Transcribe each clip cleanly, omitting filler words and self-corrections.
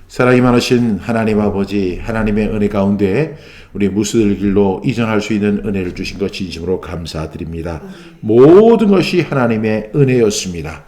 사랑이 많으신 하나님 아버지, 하나님의 은혜 가운데 우리 무수들 길로 이전할 수 있는 은혜를 주신 것 진심으로 감사드립니다. 모든 것이 하나님의 은혜였습니다.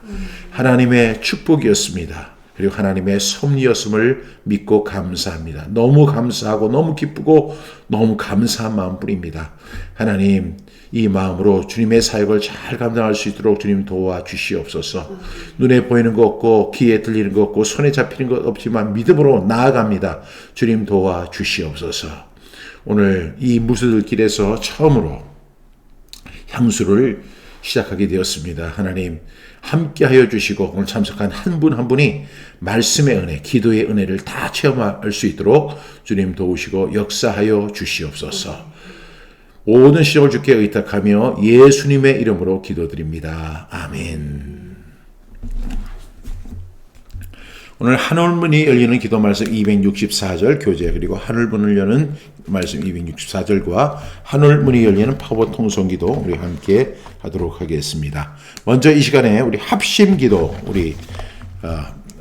하나님의 축복이었습니다. 그리고 하나님의 섭리였음을 믿고 감사합니다. 너무 감사하고 너무 기쁘고 너무 감사한 마음뿐입니다. 하나님, 이 마음으로 주님의 사역을 잘 감당할 수 있도록 주님 도와주시옵소서. 눈에 보이는 것 없고 귀에 들리는 것 없고 손에 잡히는 것 없지만 믿음으로 나아갑니다. 주님 도와주시옵소서. 오늘 이 무수들 길에서 처음으로 향수를 시작하게 되었습니다. 하나님 함께하여 주시고 오늘 참석한 한 분 한 분이 말씀의 은혜, 기도의 은혜를 다 체험할 수 있도록 주님 도우시고 역사하여 주시옵소서. 모든 시력을 주께 의탁하며 예수님의 이름으로 기도드립니다. 아멘. 오늘 하늘문이 열리는 기도 말씀 264절 교재, 그리고 하늘문을 여는 말씀 264절과 하늘문이 열리는 파워 통성 기도 우리 함께 하도록 하겠습니다. 먼저 이 시간에 우리 합심 기도, 우리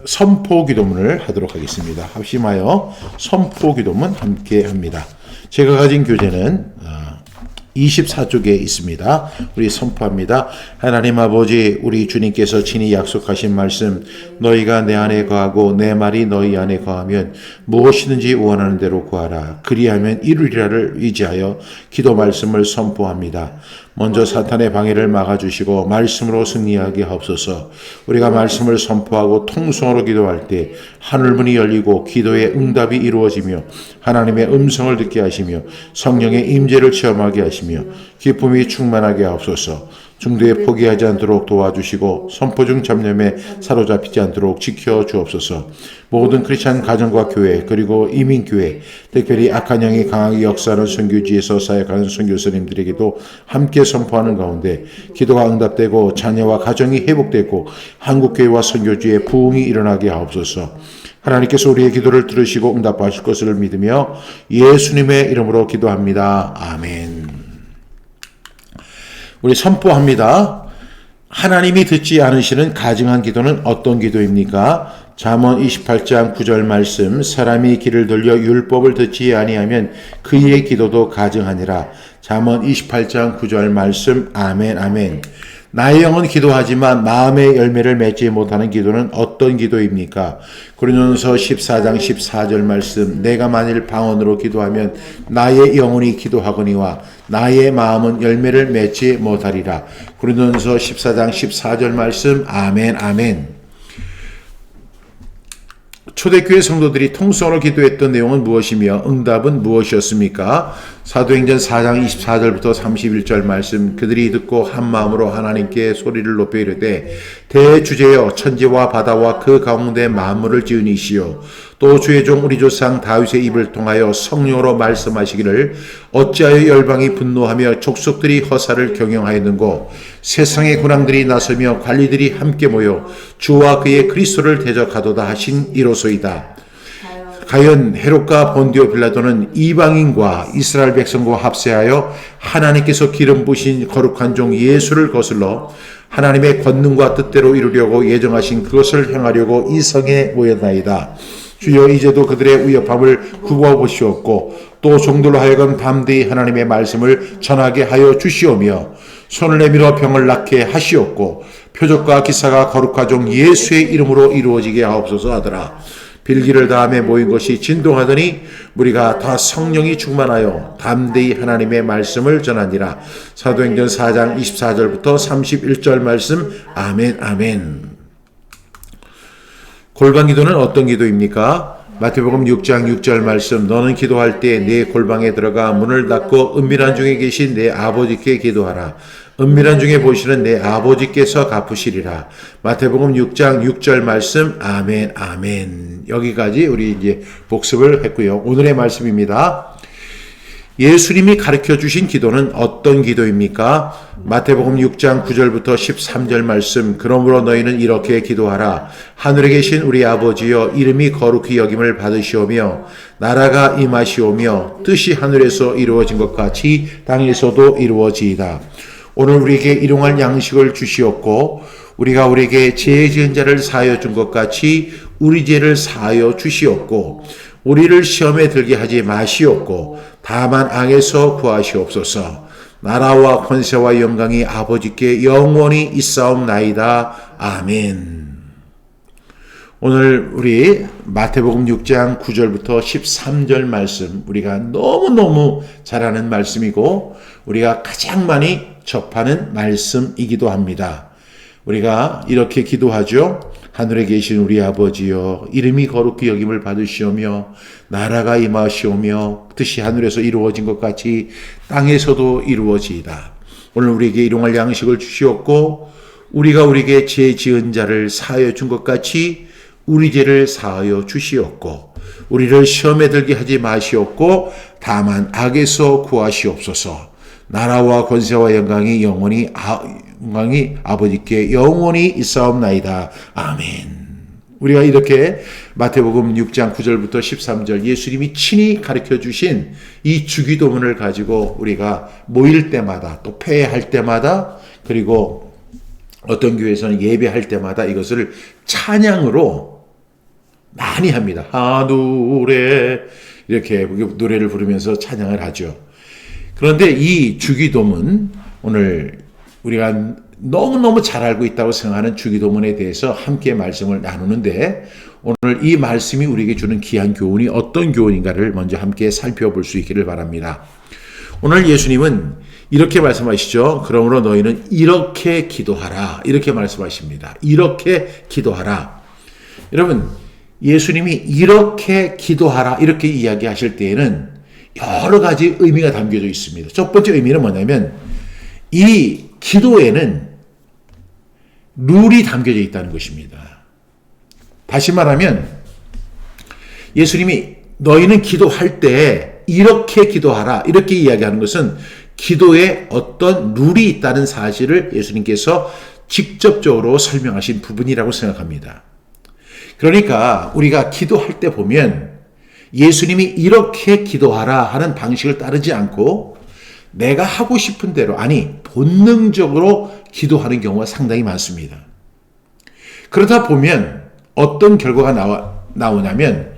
선포 기도문을 하도록 하겠습니다. 합심하여 선포 기도문 함께 합니다. 제가 가진 교재는 24쪽에 있습니다. 우리 선포합니다. 하나님 아버지, 우리 주님께서 친히 약속하신 말씀, 너희가 내 안에 거하고 내 말이 너희 안에 거하면 무엇이든지 원하는 대로 구하라. 그리하면 이루리라를 의지하여 기도 말씀을 선포합니다. 먼저 사탄의 방해를 막아주시고 말씀으로 승리하게 하옵소서. 우리가 말씀을 선포하고 통성으로 기도할 때 하늘문이 열리고 기도의 응답이 이루어지며 하나님의 음성을 듣게 하시며 성령의 임재를 체험하게 하시며 기쁨이 충만하게 하옵소서. 중도에 포기하지 않도록 도와주시고 선포 중 잡념에 사로잡히지 않도록 지켜주옵소서. 모든 크리스찬 가정과 교회, 그리고 이민교회, 특별히 악한 영이 강하게 역사하는 선교지에서 사역하는 선교사님들에게도 함께 선포하는 가운데 기도가 응답되고 자녀와 가정이 회복되고 한국교회와 선교지에 부흥이 일어나게 하옵소서. 하나님께서 우리의 기도를 들으시고 응답하실 것을 믿으며 예수님의 이름으로 기도합니다. 아멘. 우리 선포합니다. 하나님이 듣지 않으시는 가증한 기도는 어떤 기도입니까? 잠언 28장 9절 말씀, 사람이 귀를 돌려 율법을 듣지 아니하면 그의 기도도 가증하니라. 잠언 28장 9절 말씀. 아멘, 아멘. 나의 영은 기도하지만 마음의 열매를 맺지 못하는 기도는 어떤 기도입니까? 고린도전서 14장 14절 말씀, 내가 만일 방언으로 기도하면 나의 영혼이 기도하거니와 나의 마음은 열매를 맺지 못하리라. 고린도전서 14장 14절 말씀. 아멘, 아멘. 초대교회 성도들이 통성으로 기도했던 내용은 무엇이며 응답은 무엇이었습니까? 사도행전 4장 24절부터 31절 말씀, 그들이 듣고 한 마음으로 하나님께 소리를 높여 이르되 대주제여 천지와 바다와 그 가운데 만물을 지은 이시여 또 주의 종 우리 조상 다윗의 입을 통하여 성령으로 말씀하시기를 어찌하여 열방이 분노하며 족속들이 허사를 경영하였는고 세상의 군왕들이 나서며 관리들이 함께 모여 주와 그의 그리스도를 대적하도다 하신 이로소이다. 가연 헤롯과 본디오 빌라도는 이방인과 이스라엘 백성과 합세하여 하나님께서 기름 부으신 거룩한 종 예수를 거슬러 하나님의 권능과 뜻대로 이루려고 예정하신 그것을 행하려고 이 성에 모였나이다. 주여 이제도 그들의 위협함을 굽어 보시옵고 또 종들로 하여금 담대히 하나님의 말씀을 전하게 하여 주시오며 손을 내밀어 병을 낫게 하시옵고 표적과 기사가 거룩한 종 예수의 이름으로 이루어지게 하옵소서 하더라. 빌기를 다음에 모인 것이 진동하더니 우리가 다 성령이 충만하여 담대히 하나님의 말씀을 전하니라. 사도행전 4장 24절부터 31절 말씀. 아멘, 아멘. 골방 기도는 어떤 기도입니까? 마태복음 6장 6절 말씀, 너는 기도할 때 내 골방에 들어가 문을 닫고 은밀한 중에 계신 내 아버지께 기도하라. 은밀한 중에 보시는 내 아버지께서 갚으시리라. 마태복음 6장 6절 말씀. 아멘, 아멘. 여기까지 우리 이제 복습을 했고요. 오늘의 말씀입니다. 예수님이 가르쳐 주신 기도는 어떤 기도입니까? 마태복음 6장 9절부터 13절 말씀, 그러므로 너희는 이렇게 기도하라. 하늘에 계신 우리 아버지여, 이름이 거룩히 여김을 받으시오며 나라가 임하시오며 뜻이 하늘에서 이루어진 것 같이 땅에서도 이루어지이다. 오늘 우리에게 일용할 양식을 주시옵고 우리가 우리에게 죄 지은 자를 사하여 준 것 같이 우리 죄를 사하여 주시옵고 우리를 시험에 들게 하지 마시옵고 다만 악에서 구하시옵소서. 나라와 권세와 영광이 아버지께 영원히 있사옵나이다. 아멘. 오늘 우리 마태복음 6장 9절부터 13절 말씀, 우리가 너무너무 잘 아는 말씀이고 우리가 가장 많이 접하는 말씀이기도 합니다. 우리가 이렇게 기도하죠. 하늘에 계신 우리 아버지여, 이름이 거룩히 여김을 받으시오며 나라가 임하시오며 뜻이 하늘에서 이루어진 것 같이 땅에서도 이루어지이다. 오늘 우리에게 일용할 양식을 주시옵고 우리가 우리에게 죄 지은 자를 사하여 준 것 같이 우리 죄를 사하여 주시옵고 우리를 시험에 들게 하지 마시옵고 다만 악에서 구하시옵소서. 나라와 권세와 영광이 영원히 아버지께 영원히 있사옵나이다. 아멘. 우리가 이렇게 마태복음 6장 9절부터 13절 예수님이 친히 가르쳐 주신 이 주기도문을 가지고 우리가 모일 때마다 또 회할 때마다 그리고 어떤 교회에서는 예배할 때마다 이것을 찬양으로 많이 합니다. 하늘에 이렇게 노래를 부르면서 찬양을 하죠. 그런데 이 주기도문, 오늘 우리가 너무너무 잘 알고 있다고 생각하는 주기도문에 대해서 함께 말씀을 나누는데 오늘 이 말씀이 우리에게 주는 귀한 교훈이 어떤 교훈인가를 먼저 함께 살펴볼 수 있기를 바랍니다. 오늘 예수님은 이렇게 말씀하시죠. 그러므로 너희는 이렇게 기도하라. 이렇게 말씀하십니다. 이렇게 기도하라. 여러분, 예수님이 이렇게 기도하라. 이렇게 이야기하실 때에는 여러 가지 의미가 담겨져 있습니다. 첫 번째 의미는 뭐냐면 이 기도에는 룰이 담겨져 있다는 것입니다. 다시 말하면 예수님이 너희는 기도할 때 이렇게 기도하라 이렇게 이야기하는 것은 기도에 어떤 룰이 있다는 사실을 예수님께서 직접적으로 설명하신 부분이라고 생각합니다. 그러니까 우리가 기도할 때 보면 예수님이 이렇게 기도하라 하는 방식을 따르지 않고 내가 하고 싶은 대로, 아니 본능적으로 기도하는 경우가 상당히 많습니다. 그러다 보면 어떤 결과가 나오냐면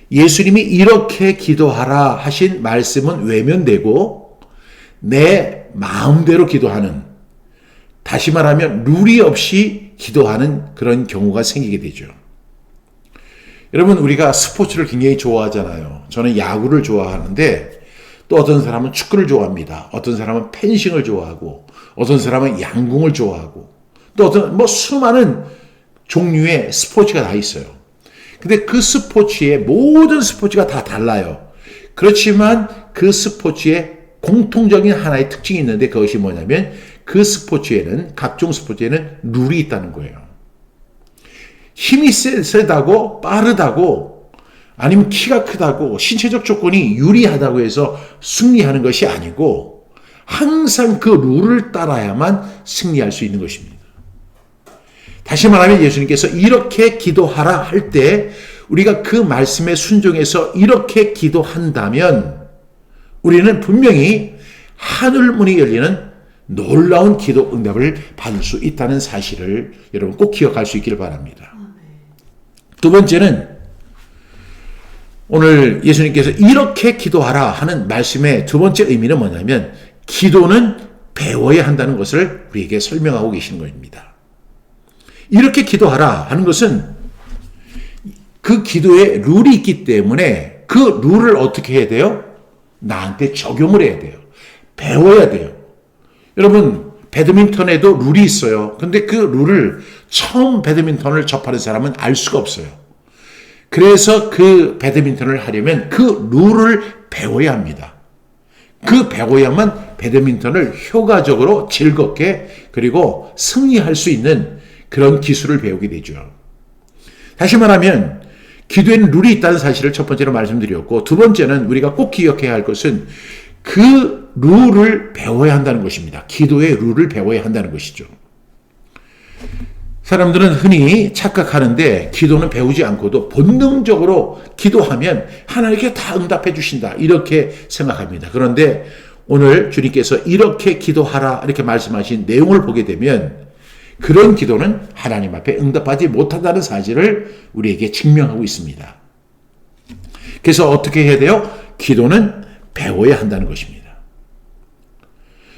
예수님이 이렇게 기도하라 하신 말씀은 외면되고 내 마음대로 기도하는, 다시 말하면 룰이 없이 기도하는 그런 경우가 생기게 되죠. 여러분, 우리가 스포츠를 굉장히 좋아하잖아요. 저는 야구를 좋아하는데 또 어떤 사람은 축구를 좋아합니다. 어떤 사람은 펜싱을 좋아하고 어떤 사람은 양궁을 좋아하고 또 어떤 수많은 종류의 스포츠가 다 있어요. 근데 그 스포츠의 모든 스포츠가 다 달라요. 그렇지만 그 스포츠에 공통적인 하나의 특징이 있는데 그것이 뭐냐면 그 스포츠에는, 각종 스포츠에는 룰이 있다는 거예요. 힘이 세다고 빠르다고 아니면 키가 크다고 신체적 조건이 유리하다고 해서 승리하는 것이 아니고 항상 그 룰을 따라야만 승리할 수 있는 것입니다. 다시 말하면 예수님께서 이렇게 기도하라 할 때 우리가 그 말씀에 순종해서 이렇게 기도한다면 우리는 분명히 하늘문이 열리는 놀라운 기도 응답을 받을 수 있다는 사실을 여러분 꼭 기억할 수 있기를 바랍니다. 두 번째는 오늘 예수님께서 이렇게 기도하라 하는 말씀의 두 번째 의미는 뭐냐면 기도는 배워야 한다는 것을 우리에게 설명하고 계시는 것입니다. 이렇게 기도하라 하는 것은 그 기도에 룰이 있기 때문에 그 룰을 어떻게 해야 돼요? 나한테 적용을 해야 돼요. 배워야 돼요. 여러분, 배드민턴에도 룰이 있어요. 근데 그 룰을 처음 배드민턴을 접하는 사람은 알 수가 없어요. 그래서 그 배드민턴을 하려면 그 룰을 배워야 합니다. 그 배워야만 배드민턴을 효과적으로 즐겁게 그리고 승리할 수 있는 그런 기술을 배우게 되죠. 다시 말하면 기도에는 룰이 있다는 사실을 첫 번째로 말씀드렸고 두 번째는 우리가 꼭 기억해야 할 것은 그 룰을 배워야 한다는 것입니다. 기도의 룰을 배워야 한다는 것이죠. 사람들은 흔히 착각하는데 기도는 배우지 않고도 본능적으로 기도하면 하나님께 다 응답해 주신다 이렇게 생각합니다. 그런데 오늘 주님께서 이렇게 기도하라 이렇게 말씀하신 내용을 보게 되면 그런 기도는 하나님 앞에 응답하지 못한다는 사실을 우리에게 증명하고 있습니다. 그래서 어떻게 해야 돼요? 기도는 배워야 한다는 것입니다.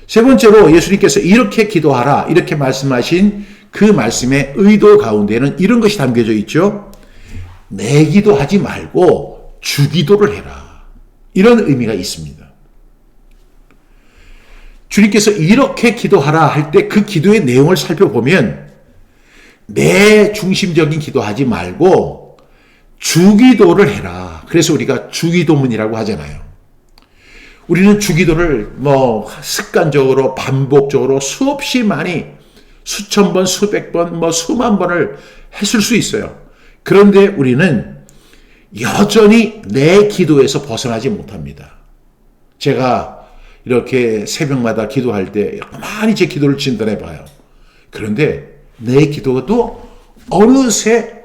세 번째로 예수님께서 이렇게 기도하라 이렇게 말씀하신 그 말씀의 의도 가운데는 이런 것이 담겨져 있죠. 내 기도하지 말고 주 기도를 해라. 이런 의미가 있습니다. 주님께서 이렇게 기도하라 할 때 그 기도의 내용을 살펴보면 내 중심적인 기도하지 말고 주 기도를 해라. 그래서 우리가 주기도문이라고 하잖아요. 우리는 주기도를 습관적으로 반복적으로 수없이 많이 수천 번, 수백 번, 수만 번을 했을 수 있어요. 그런데 우리는 여전히 내 기도에서 벗어나지 못합니다. 제가 이렇게 새벽마다 기도할 때 많이 제 기도를 진단해 봐요. 그런데 내 기도도 어느새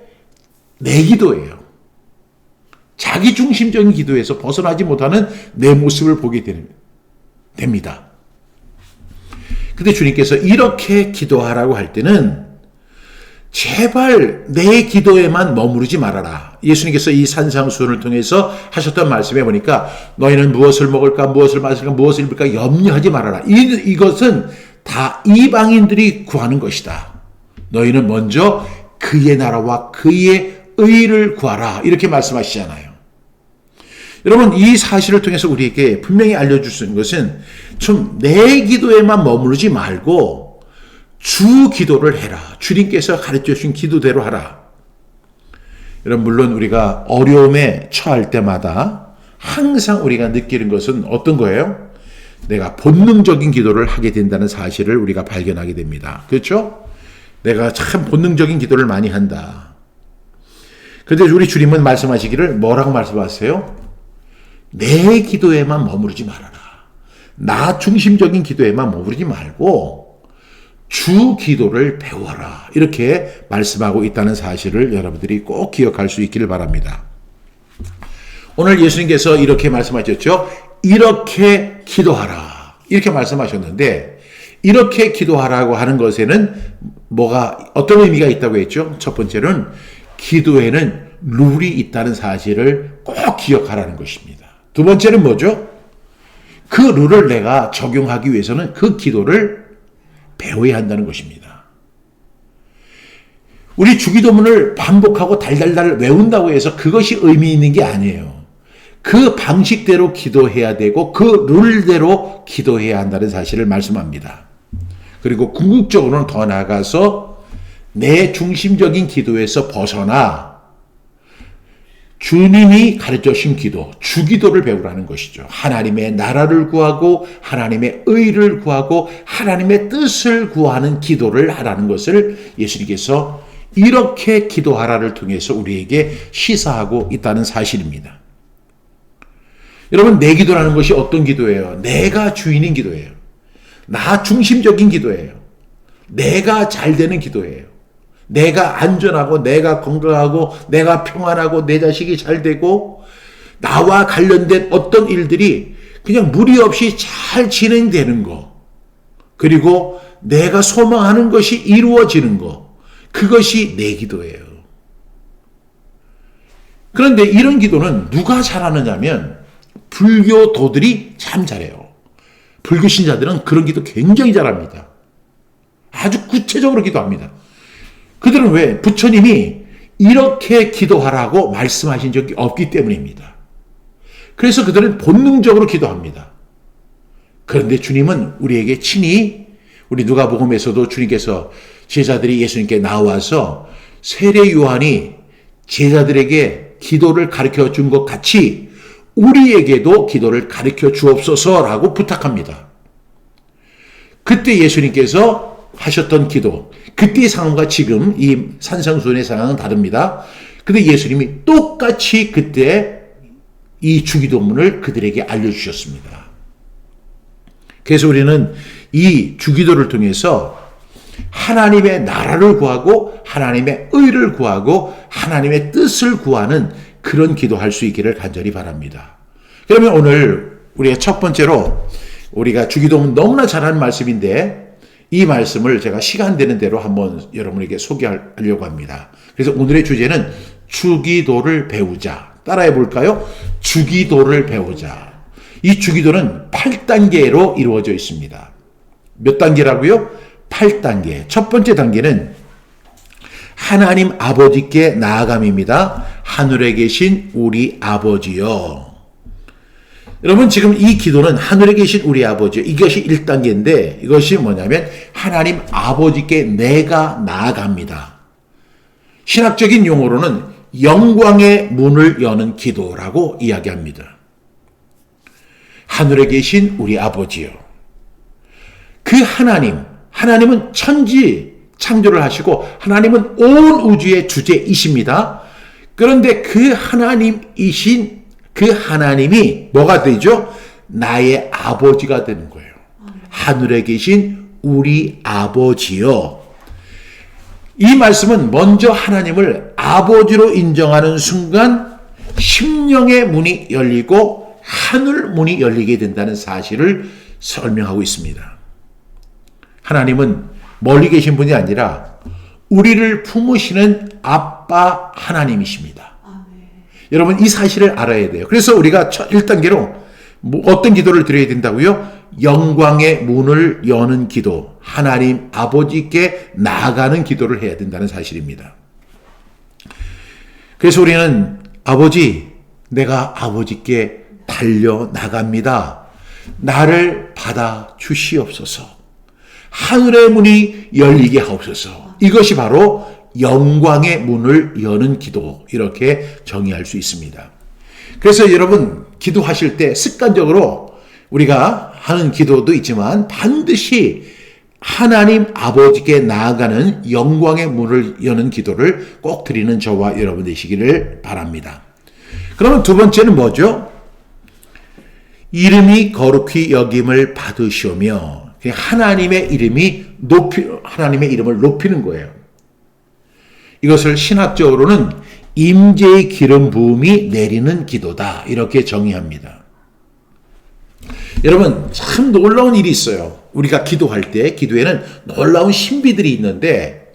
내 기도예요. 자기 중심적인 기도에서 벗어나지 못하는 내 모습을 보게 됩니다. 근데 주님께서 이렇게 기도하라고 할 때는 제발 내 기도에만 머무르지 말아라. 예수님께서 이 산상수훈을 통해서 하셨던 말씀에 보니까 너희는 무엇을 먹을까, 무엇을 마실까, 무엇을 입을까 염려하지 말아라. 이것은 다 이방인들이 구하는 것이다. 너희는 먼저 그의 나라와 그의 의를 구하라. 이렇게 말씀하시잖아요. 여러분, 이 사실을 통해서 우리에게 분명히 알려줄 수 있는 것은 좀 내 기도에만 머무르지 말고 주 기도를 해라. 주님께서 가르쳐 주신 기도대로 하라. 여러분, 물론 우리가 어려움에 처할 때마다 항상 우리가 느끼는 것은 어떤 거예요? 내가 본능적인 기도를 하게 된다는 사실을 우리가 발견하게 됩니다. 그렇죠? 내가 참 본능적인 기도를 많이 한다. 그런데 우리 주님은 말씀하시기를 뭐라고 말씀하세요? 내 기도에만 머무르지 말아라. 나 중심적인 기도에만 머무르지 말고 주 기도를 배워라. 이렇게 말씀하고 있다는 사실을 여러분들이 꼭 기억할 수 있기를 바랍니다. 오늘 예수님께서 이렇게 말씀하셨죠. 이렇게 기도하라. 이렇게 말씀하셨는데 이렇게 기도하라고 하는 것에는 어떤 의미가 있다고 했죠? 첫 번째는 기도에는 룰이 있다는 사실을 꼭 기억하라는 것입니다. 두 번째는 뭐죠? 그 룰을 내가 적용하기 위해서는 그 기도를 배워야 한다는 것입니다. 우리 주기도문을 반복하고 달달달 외운다고 해서 그것이 의미 있는 게 아니에요. 그 방식대로 기도해야 되고 그 룰대로 기도해야 한다는 사실을 말씀합니다. 그리고 궁극적으로는 더 나아가서 내 중심적인 기도에서 벗어나 주님이 가르쳐 주신 기도, 주기도를 배우라는 것이죠. 하나님의 나라를 구하고 하나님의 의를 구하고 하나님의 뜻을 구하는 기도를 하라는 것을 예수님께서 이렇게 기도하라를 통해서 우리에게 시사하고 있다는 사실입니다. 여러분, 내 기도라는 것이 어떤 기도예요? 내가 주인인 기도예요. 나 중심적인 기도예요. 내가 잘 되는 기도예요. 내가 안전하고 내가 건강하고 내가 평안하고 내 자식이 잘 되고 나와 관련된 어떤 일들이 그냥 무리 없이 잘 진행되는 거, 그리고 내가 소망하는 것이 이루어지는 거, 그것이 내 기도예요. 그런데 이런 기도는 누가 잘하느냐면 불교도들이 참 잘해요. 불교 신자들은 그런 기도 굉장히 잘합니다. 아주 구체적으로 기도합니다. 그들은 왜? 부처님이 이렇게 기도하라고 말씀하신 적이 없기 때문입니다. 그래서 그들은 본능적으로 기도합니다. 그런데 주님은 우리에게 친히, 우리 누가복음에서도 주님께서 제자들이 예수님께 나와서 세례 요한이 제자들에게 기도를 가르쳐 준 것 같이 우리에게도 기도를 가르쳐 주옵소서라고 부탁합니다. 그때 예수님께서 하셨던 기도, 그때의 상황과 지금 이 산상수훈의 상황은 다릅니다. 근데 예수님이 똑같이 그때 이 주기도문을 그들에게 알려주셨습니다. 그래서 우리는 이 주기도를 통해서 하나님의 나라를 구하고 하나님의 의를 구하고 하나님의 뜻을 구하는 그런 기도할 수 있기를 간절히 바랍니다. 그러면 오늘 우리가 첫 번째로 우리가 주기도문 너무나 잘하는 말씀인데 이 말씀을 제가 시간 되는 대로 한번 여러분에게 소개하려고 합니다. 그래서 오늘의 주제는 주기도를 배우자. 따라해 볼까요? 주기도를 배우자. 이 주기도는 8단계로 이루어져 있습니다. 몇 단계라고요? 8단계. 첫 번째 단계는 하나님 아버지께 나아감입니다. 하늘에 계신 우리 아버지요. 여러분 지금 이 기도는 하늘에 계신 우리 아버지요. 이것이 1단계인데 이것이 뭐냐면 하나님 아버지께 내가 나아갑니다. 신학적인 용어로는 영광의 문을 여는 기도라고 이야기합니다. 하늘에 계신 우리 아버지요. 그 하나님은 천지 창조를 하시고 하나님은 온 우주의 주제이십니다. 그런데 그 하나님이신 그 하나님이 뭐가 되죠? 나의 아버지가 되는 거예요. 하늘에 계신 우리 아버지요. 이 말씀은 먼저 하나님을 아버지로 인정하는 순간 심령의 문이 열리고 하늘 문이 열리게 된다는 사실을 설명하고 있습니다. 하나님은 멀리 계신 분이 아니라 우리를 품으시는 아빠 하나님이십니다. 여러분 이 사실을 알아야 돼요. 그래서 우리가 1단계로 어떤 기도를 드려야 된다고요? 영광의 문을 여는 기도, 하나님 아버지께 나아가는 기도를 해야 된다는 사실입니다. 그래서 우리는 아버지, 내가 아버지께 달려나갑니다. 나를 받아 주시옵소서. 하늘의 문이 열리게 하옵소서. 이것이 바로 영광의 문을 여는 기도, 이렇게 정의할 수 있습니다. 그래서 여러분 기도하실 때 습관적으로 우리가 하는 기도도 있지만 반드시 하나님 아버지께 나아가는 영광의 문을 여는 기도를 꼭 드리는 저와 여러분 되시기를 바랍니다. 그러면 두 번째는 뭐죠? 이름이 거룩히 여김을 받으시오며, 하나님의 이름을 높이는 거예요. 이것을 신학적으로는 임재의 기름 부음이 내리는 기도다, 이렇게 정의합니다. 여러분 참 놀라운 일이 있어요. 우리가 기도할 때 기도에는 놀라운 신비들이 있는데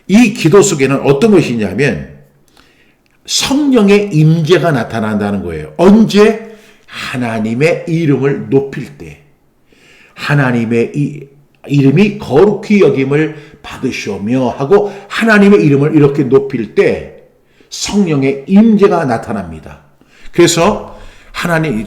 이 기도 속에는 어떤 것이 있냐면 성령의 임재가 나타난다는 거예요. 언제? 하나님의 이름을 높일 때, 하나님의 이름이 거룩히 여김을 받으시오며 하고 하나님의 이름을 이렇게 높일 때 성령의 임재가 나타납니다. 그래서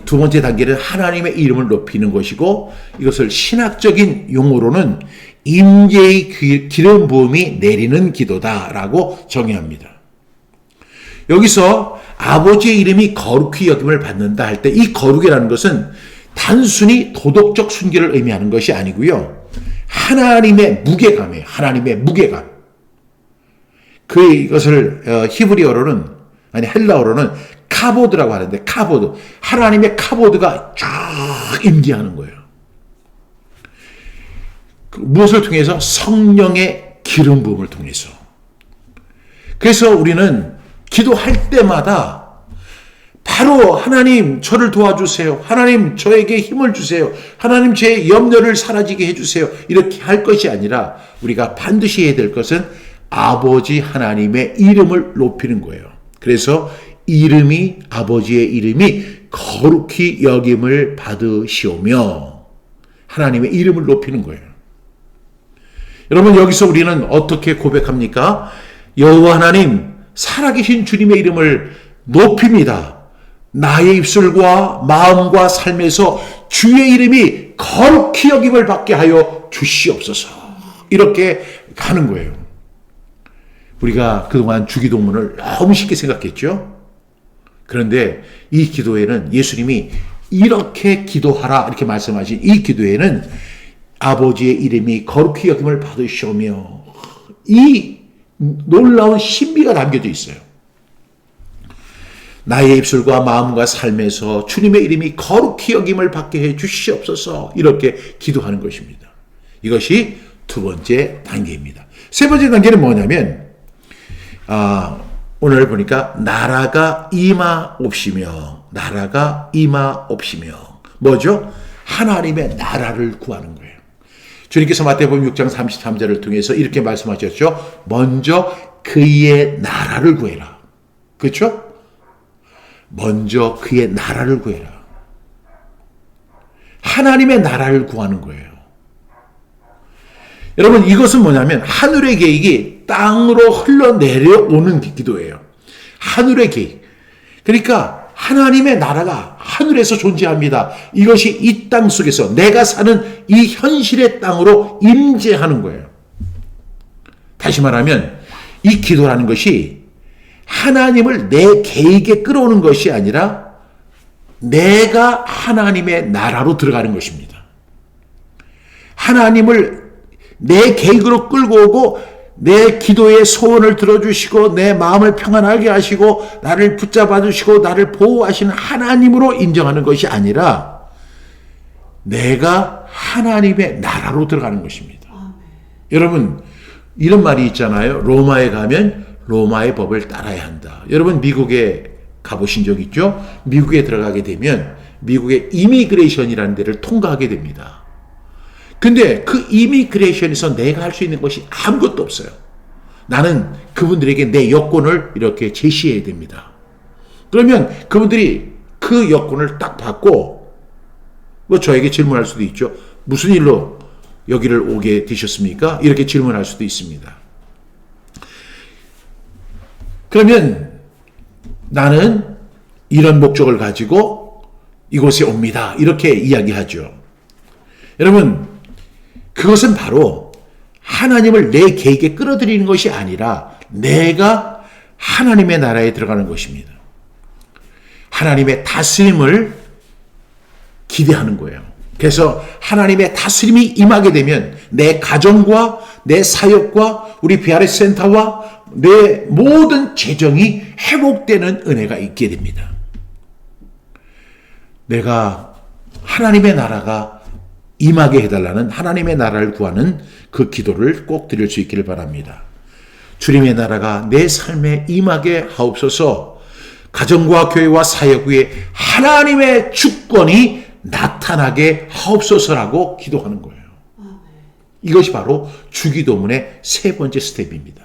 두 번째 단계는 하나님의 이름을 높이는 것이고, 이것을 신학적인 용어로는 임재의 기름 부음이 내리는 기도다라고 정의합니다. 여기서 아버지의 이름이 거룩히 여김을 받는다 할 때 이 거룩이라는 것은 단순히 도덕적 순결을 의미하는 것이 아니고요. 하나님의 무게감이에요. 하나님의 무게감. 이것을 헬라어로는 카보드라고 하는데, 카보드. 하나님의 카보드가 쫙 임재하는 거예요. 무엇을 통해서? 성령의 기름 부음을 통해서. 그래서 우리는 기도할 때마다 바로 하나님 저를 도와주세요. 하나님 저에게 힘을 주세요. 하나님 제 염려를 사라지게 해주세요. 이렇게 할 것이 아니라 우리가 반드시 해야 될 것은 아버지 하나님의 이름을 높이는 거예요. 그래서 아버지의 이름이 거룩히 여김을 받으시오며 하나님의 이름을 높이는 거예요. 여러분 여기서 우리는 어떻게 고백합니까? 여호와 하나님, 살아계신 주님의 이름을 높입니다. 나의 입술과 마음과 삶에서 주의 이름이 거룩히 여김을 받게 하여 주시옵소서. 이렇게 하는 거예요. 우리가 그동안 주기도문을 너무 쉽게 생각했죠. 그런데 이 기도에는 예수님이 이렇게 기도하라 이렇게 말씀하신 이 기도에는 아버지의 이름이 거룩히 여김을 받으시오며 이 놀라운 신비가 담겨져 있어요. 나의 입술과 마음과 삶에서 주님의 이름이 거룩히 여김을 받게 해 주시옵소서, 이렇게 기도하는 것입니다. 이것이 두 번째 단계입니다. 세 번째 단계는 뭐냐면 오늘 보니까 나라가 임하옵시며, 나라가 임하옵시며 뭐죠? 하나님의 나라를 구하는 거예요. 주님께서 마태복음 6장 33절을 통해서 이렇게 말씀하셨죠. 먼저 그의 나라를 구해라. 그렇죠? 먼저 그의 나라를 구해라. 하나님의 나라를 구하는 거예요. 여러분, 이것은 뭐냐면 하늘의 계획이 땅으로 흘러내려오는 기도예요. 하늘의 계획. 그러니까 하나님의 나라가 하늘에서 존재합니다. 이것이 이 땅 속에서 내가 사는 이 현실의 땅으로 임재하는 거예요. 다시 말하면 이 기도라는 것이 하나님을 내 계획에 끌어오는 것이 아니라 내가 하나님의 나라로 들어가는 것입니다. 하나님을 내 계획으로 끌고 오고 내 기도의 소원을 들어주시고 내 마음을 평안하게 하시고 나를 붙잡아 주시고 나를 보호하시는 하나님으로 인정하는 것이 아니라 내가 하나님의 나라로 들어가는 것입니다. 여러분, 이런 말이 있잖아요. 로마에 가면 로마의 법을 따라야 한다. 여러분, 미국에 가보신 적 있죠? 미국에 들어가게 되면 미국의 이미그레이션이라는 데를 통과하게 됩니다. 근데 그 이미그레이션에서 내가 할 수 있는 것이 아무것도 없어요. 나는 그분들에게 내 여권을 이렇게 제시해야 됩니다. 그러면 그분들이 그 여권을 딱 받고 뭐 저에게 질문할 수도 있죠. 무슨 일로 여기를 오게 되셨습니까? 이렇게 질문할 수도 있습니다. 그러면 나는 이런 목적을 가지고 이곳에 옵니다. 이렇게 이야기하죠. 여러분, 그것은 바로 하나님을 내 계획에 끌어들이는 것이 아니라 내가 하나님의 나라에 들어가는 것입니다. 하나님의 다스림을 기대하는 거예요. 그래서 하나님의 다스림이 임하게 되면 내 가정과 내 사역과 우리 BRS 센터와 내 모든 재정이 회복되는 은혜가 있게 됩니다. 내가 하나님의 나라가 임하게 해달라는 하나님의 나라를 구하는 그 기도를 꼭 드릴 수 있기를 바랍니다. 주님의 나라가 내 삶에 임하게 하옵소서. 가정과 교회와 사역 위에 하나님의 주권이 나타나게 하옵소서라고 기도하는 거예요. 이것이 바로 주기도문의 세 번째 스텝입니다.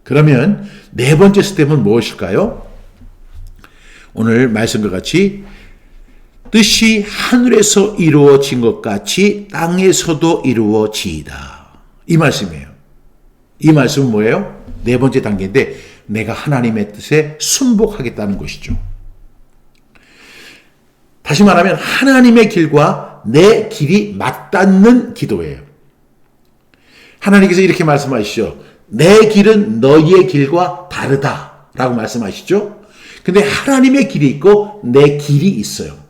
그러면 네 번째 스텝은 무엇일까요? 오늘 말씀과 같이 뜻이 하늘에서 이루어진 것 같이 땅에서도 이루어지이다. 이 말씀이에요. 이 말씀은 뭐예요? 네 번째 단계인데 내가 하나님의 뜻에 순복하겠다는 것이죠. 다시 말하면 하나님의 길과 내 길이 맞닿는 기도예요. 하나님께서 이렇게 말씀하시죠. 내 길은 너희의 길과 다르다라고 말씀하시죠. 근데 하나님의 길이 있고 내 길이 있어요.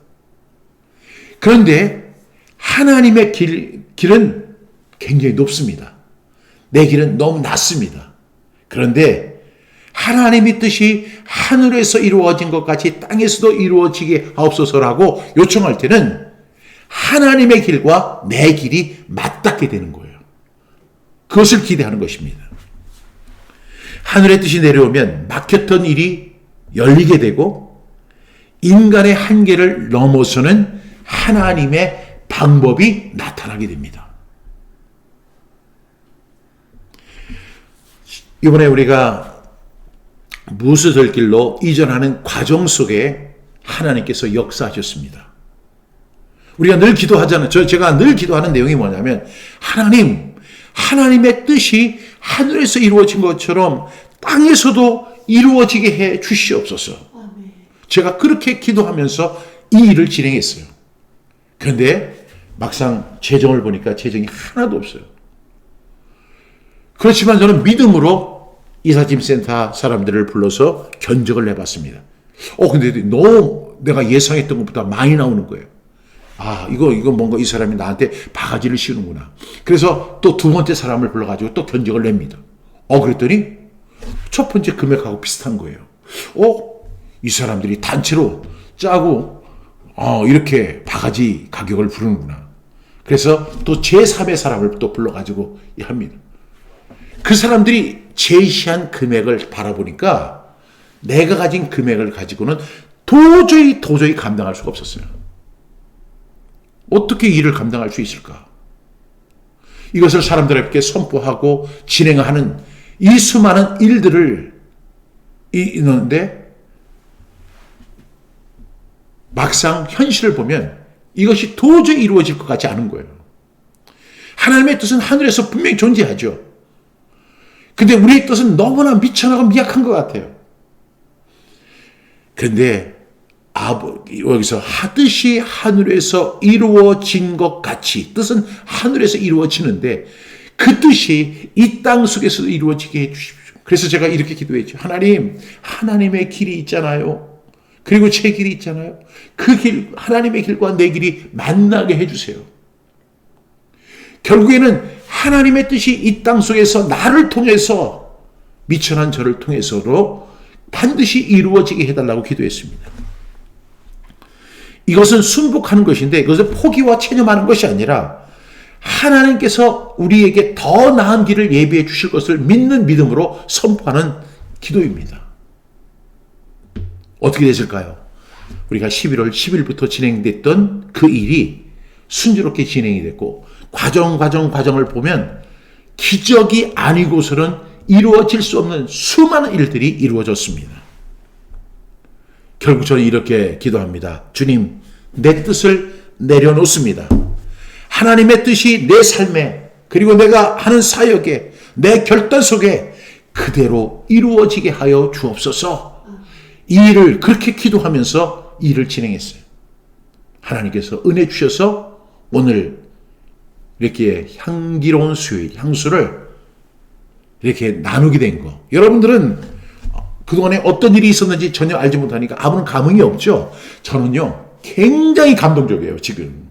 그런데 하나님의 길은 굉장히 높습니다. 내 길은 너무 낮습니다. 그런데 하나님의 뜻이 하늘에서 이루어진 것 같이 땅에서도 이루어지게 하옵소서라고 요청할 때는 하나님의 길과 내 길이 맞닿게 되는 거예요. 그것을 기대하는 것입니다. 하늘의 뜻이 내려오면 막혔던 일이 열리게 되고 인간의 한계를 넘어서는 하나님의 방법이 나타나게 됩니다. 이번에 우리가 무수절길로 이전하는 과정 속에 하나님께서 역사하셨습니다. 우리가 늘 기도하잖아요. 제가 늘 기도하는 내용이 뭐냐면 하나님의 뜻이 하늘에서 이루어진 것처럼 땅에서도 이루어지게 해 주시옵소서. 제가 그렇게 기도하면서 이 일을 진행했어요. 그런데 막상 재정을 보니까 재정이 하나도 없어요. 그렇지만 저는 믿음으로 이사짐센터 사람들을 불러서 견적을 내봤습니다. 근데 너무 내가 예상했던 것보다 많이 나오는 거예요. 이거 뭔가 이 사람이 나한테 바가지를 씌우는구나. 그래서 또 두 번째 사람을 불러가지고 또 견적을 냅니다. 그랬더니 첫 번째 금액하고 비슷한 거예요. 이 사람들이 단체로 짜고 이렇게 바가지 가격을 부르는구나. 그래서 또 제3의 사람을 또 불러가지고 합니다. 그 사람들이 제시한 금액을 바라보니까 내가 가진 금액을 가지고는 도저히 감당할 수가 없었어요. 어떻게 일을 감당할 수 있을까? 이것을 사람들에게 선포하고 진행하는 이 수많은 일들을 있는데 막상 현실을 보면 이것이 도저히 이루어질 것 같지 않은 거예요. 하나님의 뜻은 하늘에서 분명히 존재하죠. 근데 우리의 뜻은 너무나 미천하고 미약한 것 같아요. 그런데 여기서 하듯이 하늘에서 이루어진 것 같이, 뜻은 하늘에서 이루어지는데 그 뜻이 이 땅 속에서도 이루어지게 해주십시오. 그래서 제가 이렇게 기도했죠. 하나님, 하나님의 길이 있잖아요. 그리고 제 길이 있잖아요. 그 길, 하나님의 길과 내 길이 만나게 해주세요. 결국에는 하나님의 뜻이 이 땅 속에서 나를 통해서, 미천한 저를 통해서로 반드시 이루어지게 해달라고 기도했습니다. 이것은 순복하는 것인데 이것은 포기와 체념하는 것이 아니라 하나님께서 우리에게 더 나은 길을 예비해 주실 것을 믿는 믿음으로 선포하는 기도입니다. 어떻게 됐을까요? 우리가 11월 10일부터 진행됐던 그 일이 순조롭게 진행이 됐고 과정을 보면 기적이 아니고서는 이루어질 수 없는 수많은 일들이 이루어졌습니다. 결국 저는 이렇게 기도합니다. 주님, 내 뜻을 내려놓습니다. 하나님의 뜻이 내 삶에 그리고 내가 하는 사역에 내 결단 속에 그대로 이루어지게 하여 주옵소서. 이 일을 그렇게 기도하면서 이 일을 진행했어요. 하나님께서 은혜 주셔서 오늘 이렇게 향기로운 수요일, 향수를 이렇게 나누게 된 거. 여러분들은 그동안에 어떤 일이 있었는지 전혀 알지 못하니까 아무런 감흥이 없죠. 저는요 굉장히 감동적이에요. 지금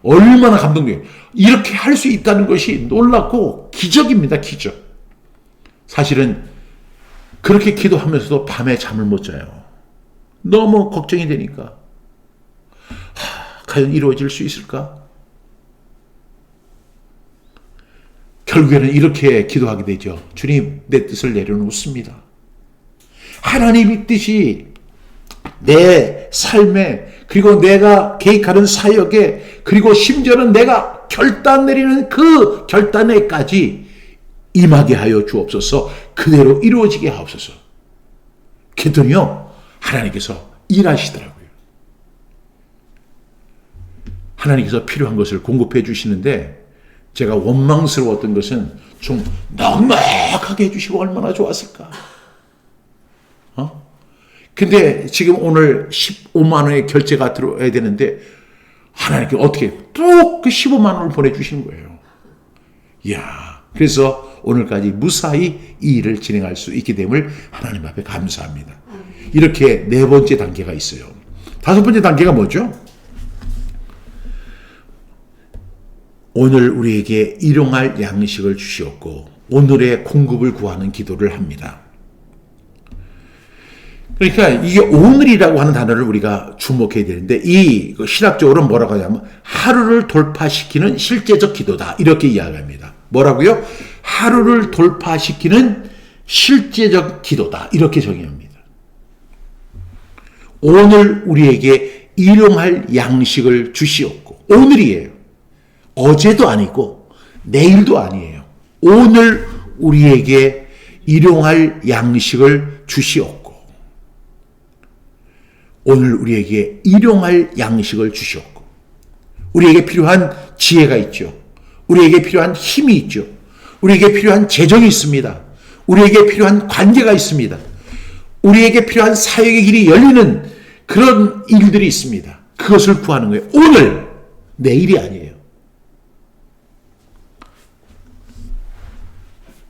얼마나 감동적이에요. 이렇게 할 수 있다는 것이 놀랍고 기적입니다. 기적. 사실은 그렇게 기도하면서도 밤에 잠을 못 자요. 너무 걱정이 되니까 과연 이루어질 수 있을까? 결국에는 이렇게 기도하게 되죠. 주님, 내 뜻을 내려놓습니다. 하나님의 뜻이 내 삶에 그리고 내가 계획하는 사역에 그리고 심지어는 내가 결단 내리는 그 결단에까지 임하게 하여 주옵소서. 그대로 이루어지게 하옵소서. 그랬더니요 하나님께서 일하시더라고요. 하나님께서 필요한 것을 공급해 주시는데 제가 원망스러웠던 것은 좀 넉넉하게 해주시고 얼마나 좋았을까. 근데 지금 오늘 15만 원의 결제가 들어와야 되는데 하나님께 어떻게 또 그 15만 원을 보내주시는 거예요. 이야, 그래서 오늘까지 무사히 이 일을 진행할 수 있게 됨을 하나님 앞에 감사합니다. 이렇게 네 번째 단계가 있어요. 다섯 번째 단계가 뭐죠? 오늘 우리에게 일용할 양식을 주시었고 오늘의 공급을 구하는 기도를 합니다. 그러니까 이게 오늘이라고 하는 단어를 우리가 주목해야 되는데 이 신학적으로 뭐라고 하냐면 하루를 돌파시키는 실제적 기도다. 이렇게 이야기합니다. 뭐라고요? 하루를 돌파시키는 실제적 기도다. 이렇게 정의합니다. 오늘 우리에게 일용할 양식을 주시었고 오늘이에요. 어제도 아니고 내일도 아니에요. 오늘 우리에게 일용할 양식을 주시었고 오늘 우리에게 일용할 양식을 주시었고 우리에게 필요한 지혜가 있죠. 우리에게 필요한 힘이 있죠. 우리에게 필요한 재정이 있습니다. 우리에게 필요한 관계가 있습니다. 우리에게 필요한 사역의 길이 열리는 그런 일들이 있습니다. 그것을 구하는 거예요. 오늘, 내일이 아니에요.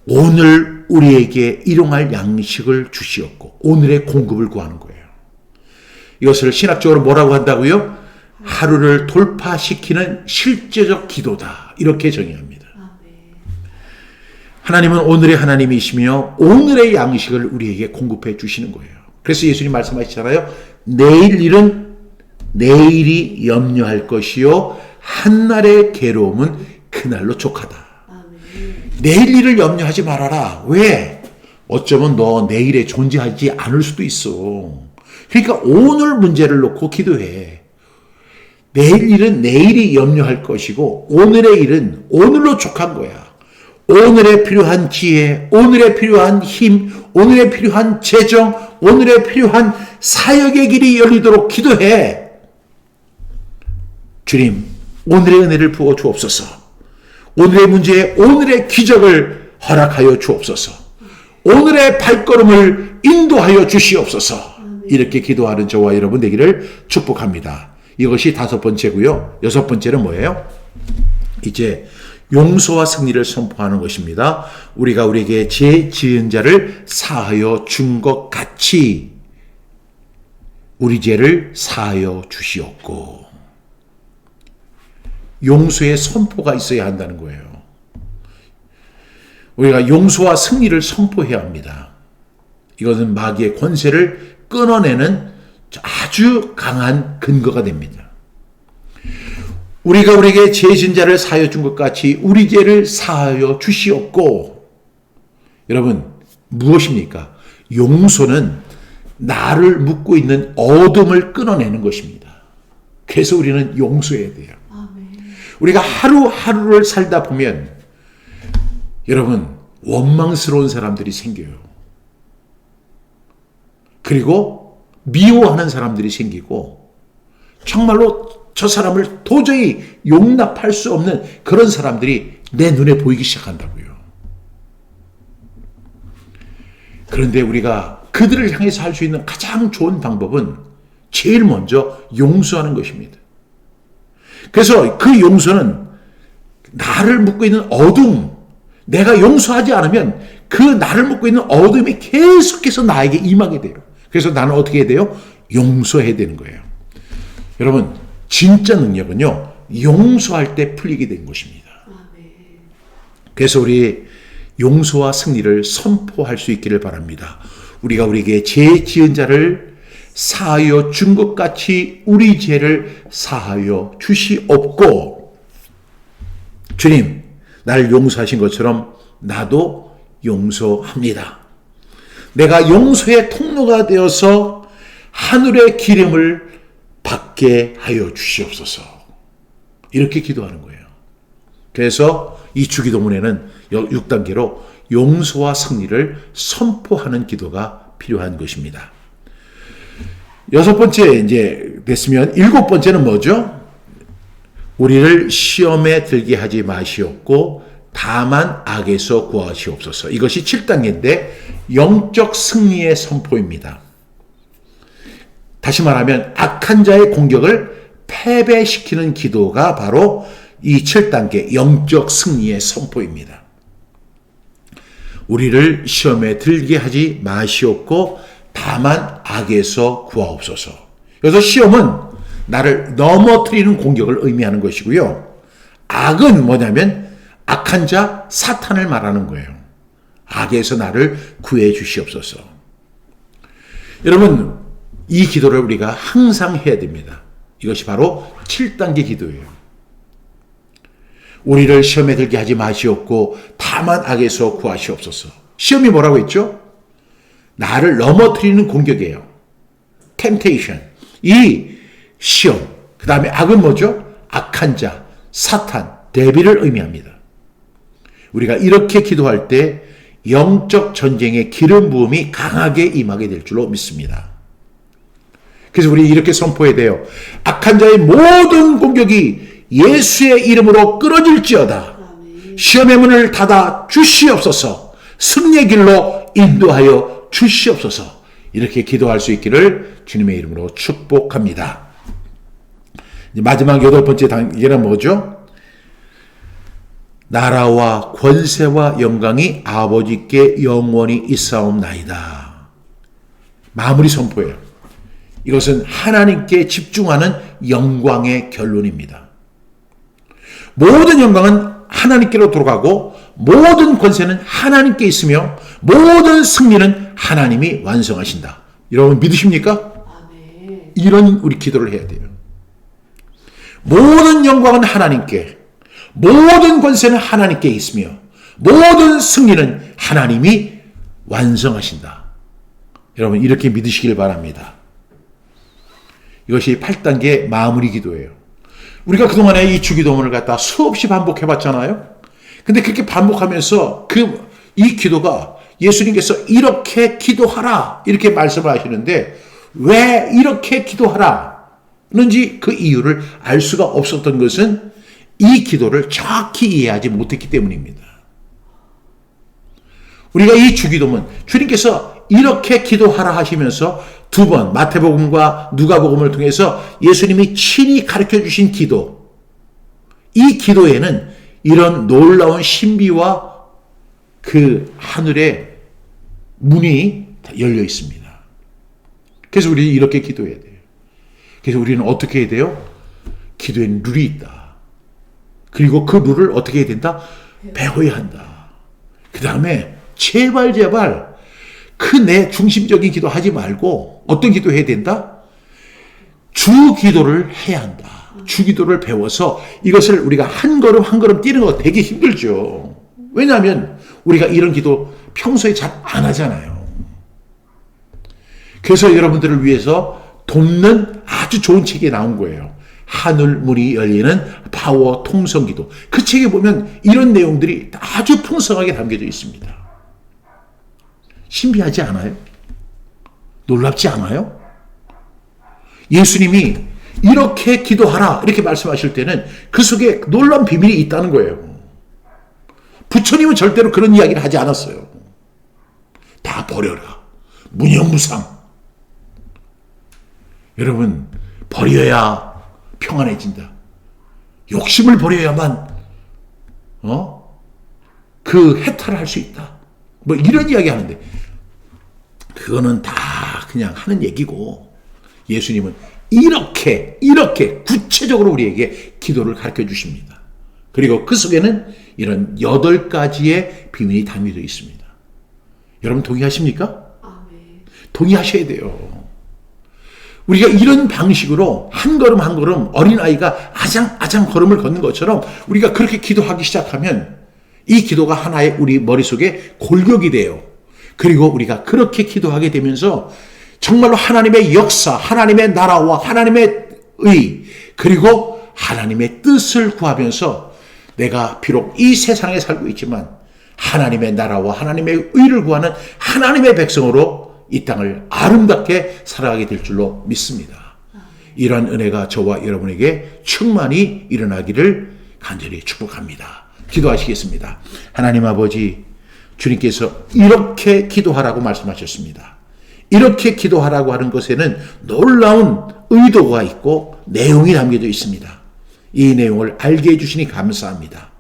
오늘 우리에게 일용할 양식을 주시었고 오늘의 공급을 구하는 거예요. 이것을 신학적으로 뭐라고 한다고요? 하루를 돌파시키는 실제적 기도다. 이렇게 정의합니다. 하나님은 오늘의 하나님이시며 오늘의 양식을 우리에게 공급해 주시는 거예요. 그래서 예수님 말씀하시잖아요. 내일 일은 내일이 염려할 것이요 한날의 괴로움은 그날로 족하다. 내일 일을 염려하지 말아라. 왜? 어쩌면 너 내일에 존재하지 않을 수도 있어. 그러니까 오늘 문제를 놓고 기도해. 내일 일은 내일이 염려할 것이고 오늘의 일은 오늘로 족한 거야. 오늘에 필요한 지혜, 오늘에 필요한 힘, 오늘에 필요한 재정, 오늘에 필요한 사역의 길이 열리도록 기도해. 주님, 오늘의 은혜를 부어 주옵소서. 오늘의 문제에 오늘의 기적을 허락하여 주옵소서. 오늘의 발걸음을 인도하여 주시옵소서. 이렇게 기도하는 저와 여러분 되기를 축복합니다. 이것이 5번째고요. 6번째는 뭐예요? 이제 용서와 승리를 선포하는 것입니다. 우리가 우리에게 죄 지은 자를 사하여 준 것 같이 우리 죄를 사하여 주시옵고. 용서의 선포가 있어야 한다는 거예요. 우리가 용서와 승리를 선포해야 합니다. 이것은 마귀의 권세를 끊어내는 아주 강한 근거가 됩니다. 우리가 우리에게 죄 지은 자를 사하여 준 것 같이 우리 죄를 사하여 주시옵고. 여러분, 무엇입니까? 용서는 나를 묶고 있는 어둠을 끊어내는 것입니다. 그래서 우리는 용서해야 돼요. 우리가 하루하루를 살다 보면 여러분, 원망스러운 사람들이 생겨요. 그리고 미워하는 사람들이 생기고 정말로 저 사람을 도저히 용납할 수 없는 그런 사람들이 내 눈에 보이기 시작한다고요. 그런데 우리가 그들을 향해서 할 수 있는 가장 좋은 방법은 제일 먼저 용서하는 것입니다. 그래서 그 용서는 나를 묶고 있는 어둠, 내가 용서하지 않으면 그 나를 묶고 있는 어둠이 계속해서 나에게 임하게 돼요. 그래서 나는 어떻게 해야 돼요? 용서해야 되는 거예요. 여러분, 진짜 능력은요, 용서할 때 풀리게 된 것입니다. 그래서 우리 용서와 승리를 선포할 수 있기를 바랍니다. 우리가 우리에게 죄 지은 자를 사하여 준 것 같이 우리 죄를 사하여 주시옵고. 주님, 나를 용서하신 것처럼 나도 용서합니다. 내가 용서의 통로가 되어서 하늘의 기름을 받게 하여 주시옵소서. 이렇게 기도하는 거예요. 그래서 이 주기도문에는 6단계로 용서와 승리를 선포하는 기도가 필요한 것입니다. 6번째 이제 됐으면 7번째는 뭐죠? 우리를 시험에 들게 하지 마시옵고 다만 악에서 구하시옵소서. 이것이 7단계인데 영적 승리의 선포입니다. 다시 말하면 악한 자의 공격을 패배시키는 기도가 바로 이 7단계 영적 승리의 선포입니다. 우리를 시험에 들게 하지 마시옵고 다만 악에서 구하옵소서. 그래서 시험은 나를 넘어뜨리는 공격을 의미하는 것이고요. 악은 뭐냐면 악한 자 사탄을 말하는 거예요. 악에서 나를 구해 주시옵소서. 여러분, 이 기도를 우리가 항상 해야 됩니다. 이것이 바로 7단계 기도예요. 우리를 시험에 들게 하지 마시옵고 다만 악에서 구하시옵소서. 시험이 뭐라고 했죠? 나를 넘어뜨리는 공격이에요. temptation. 이 시험. 그 다음에 악은 뭐죠? 악한 자, 사탄, 대비를 의미합니다. 우리가 이렇게 기도할 때 영적 전쟁의 기름 부음이 강하게 임하게 될 줄로 믿습니다. 그래서 우리 이렇게 선포해야 돼요. 악한 자의 모든 공격이 예수의 이름으로 끊어질지어다. 시험의 문을 닫아 주시옵소서. 승리의 길로 인도하여 주시옵소서. 이렇게 기도할 수 있기를 주님의 이름으로 축복합니다. 마지막 8번째 단계는 뭐죠? 나라와 권세와 영광이 아버지께 영원히 있사옵나이다. 마무리 선포예요. 이것은 하나님께 집중하는 영광의 결론입니다. 모든 영광은 하나님께로 돌아가고 모든 권세는 하나님께 있으며 모든 승리는 하나님이 완성하신다. 여러분 믿으십니까? 이런 우리 기도를 해야 돼요. 모든 영광은 하나님께, 모든 권세는 하나님께 있으며 모든 승리는 하나님이 완성하신다. 여러분 이렇게 믿으시길 바랍니다. 이것이 8단계 마무리 기도예요. 우리가 그동안에 이 주기도문을 갖다 수없이 반복해 봤잖아요. 근데 그렇게 반복하면서 이 기도가 예수님께서 이렇게 기도하라 이렇게 말씀을 하시는데 왜 이렇게 기도하라는지 그 이유를 알 수가 없었던 것은 이 기도를 정확히 이해하지 못했기 때문입니다. 우리가 이 주기도문 주님께서 이렇게 기도하라 하시면서 두 번 마태복음과 누가복음을 통해서 예수님이 친히 가르쳐 주신 기도, 이 기도에는 이런 놀라운 신비와 그 하늘의 문이 열려 있습니다. 그래서 우리는 이렇게 기도해야 돼요. 그래서 우리는 어떻게 해야 돼요? 기도에는 룰이 있다. 그리고 그 룰을 어떻게 해야 된다? 배워야 한다. 그 다음에 제발 그 내 중심적인 기도 하지 말고 어떤 기도 해야 된다? 주 기도를 해야 한다. 주 기도를 배워서 이것을 우리가 한 걸음 한 걸음 뛰는 거 되게 힘들죠. 왜냐하면 우리가 이런 기도 평소에 잘 안 하잖아요. 그래서 여러분들을 위해서 돕는 아주 좋은 책이 나온 거예요. 하늘 문이 열리는 파워 통성 기도. 그 책에 보면 이런 내용들이 아주 풍성하게 담겨져 있습니다. 신비하지 않아요? 놀랍지 않아요? 예수님이 이렇게 기도하라 이렇게 말씀하실 때는 그 속에 놀라운 비밀이 있다는 거예요. 부처님은 절대로 그런 이야기를 하지 않았어요. 다 버려라. 무념무상. 여러분, 버려야 평안해진다. 욕심을 버려야만 그 해탈을 할 수 있다. 뭐 이런 이야기 하는데 그거는 다 그냥 하는 얘기고 예수님은 이렇게 구체적으로 우리에게 기도를 가르쳐 주십니다. 그리고 그 속에는 이런 8가지의 비밀이 담겨져 있습니다. 여러분 동의하십니까? 동의하셔야 돼요. 우리가 이런 방식으로 한 걸음 한 걸음 어린아이가 아장 걸음을 걷는 것처럼 우리가 그렇게 기도하기 시작하면 이 기도가 하나의 우리 머릿속에 골격이 돼요. 그리고 우리가 그렇게 기도하게 되면서 정말로 하나님의 역사, 하나님의 나라와 하나님의 의, 그리고 하나님의 뜻을 구하면서 내가 비록 이 세상에 살고 있지만 하나님의 나라와 하나님의 의를 구하는 하나님의 백성으로 이 땅을 아름답게 살아가게 될 줄로 믿습니다. 이러한 은혜가 저와 여러분에게 충만히 일어나기를 간절히 축복합니다. 기도하시겠습니다. 하나님 아버지, 주님께서 이렇게 기도하라고 말씀하셨습니다. 이렇게 기도하라고 하는 것에는 놀라운 의도가 있고 내용이 담겨져 있습니다. 이 내용을 알게 해주시니 감사합니다.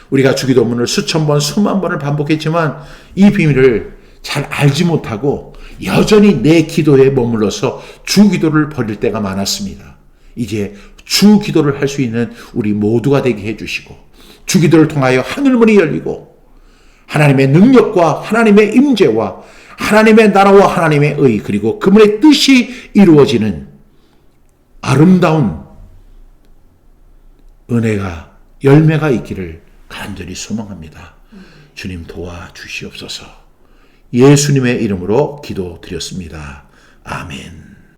우리가 주기도문을 수천 번, 수만 번을 반복했지만 이 비밀을 잘 알지 못하고 여전히 내 기도에 머물러서 주기도를 버릴 때가 많았습니다. 이제 주기도를 할 수 있는 우리 모두가 되게 해주시고 주기도를 통하여 하늘문이 열리고 하나님의 능력과 하나님의 임재와 하나님의 나라와 하나님의 의 그리고 그분의 뜻이 이루어지는 아름다운 은혜가 열매가 있기를 간절히 소망합니다. 주님 도와주시옵소서. 예수님의 이름으로 기도드렸습니다. 아멘.